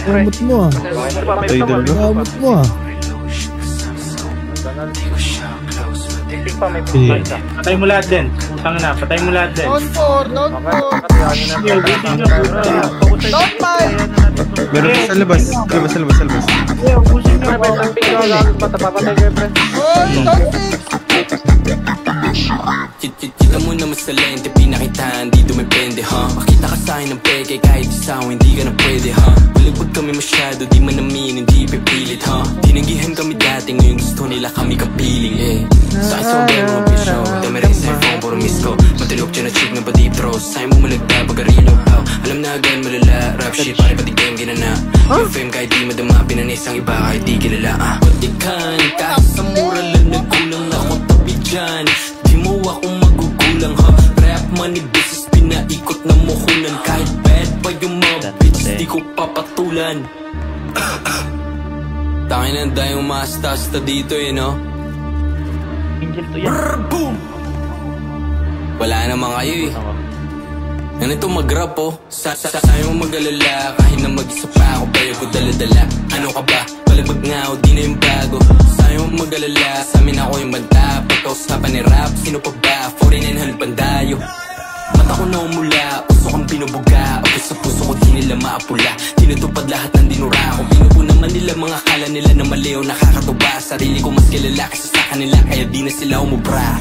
Gamot mo ah. Gamot mo ah. Patay mo lahat din. Putang na, patay mo lahat din. Don't for. Don't mind. Meron pa sa labas. Sa labas. Ubusin nyo. Don't fix. Kita mo naman sa lente, pinakitaan, di dumepende, ha? Makita ka sa'kin ng peke, kahit isa ako, hindi ka na pwede, ha? Balagbag kami masyado, di man namin, hindi pipilit, ha? Tinanggihan kami dati, ngayon gusto nila kami kapiling, eh. Sa'kin sobrang mga bisyo, dami rin sa iPhone, puro miss ko. Matilok dyan na chick na pa-deep throat, sa'yo mo malagda, pag-arilo, ha? Alam na agad malala, rap shit, pare pati game ginana. Yung fame kahit di madama, pinanis ang iba kahit di kilala, ha? Patikan, kahit sa mura lang nagkulang ako tabi dyan. Di mo ako magugulang, ha? Rap money business, pinaikot na mohunan. Kahit bad pa yung mga bitches, di ko papatulan. Tangin na dahil umasta-asta dito, eh, no? Brrr, boom! Wala naman kayo, eh. Ganito mag-rap, oh. Sa'yo mo mag-alala, kahit na mag-isa pa ako, bayo ko dala-dala. Ano ka ba? Balagbag nga o di na yung bago. Sa'yo mo mag-alala, sa'min ako yung banta. Pagkausapan ni rap, sino pa ba? 49 pandayo. Mata ko na umula, puso kang pinubuga. O sa puso ko di nila maapula. Tinutupad lahat ng dinura ko. Pinupo naman nila mga kala nila na mali o nakakatuba. Sarili ko mas kilala kasi sa kanila, kaya di na sila umubra.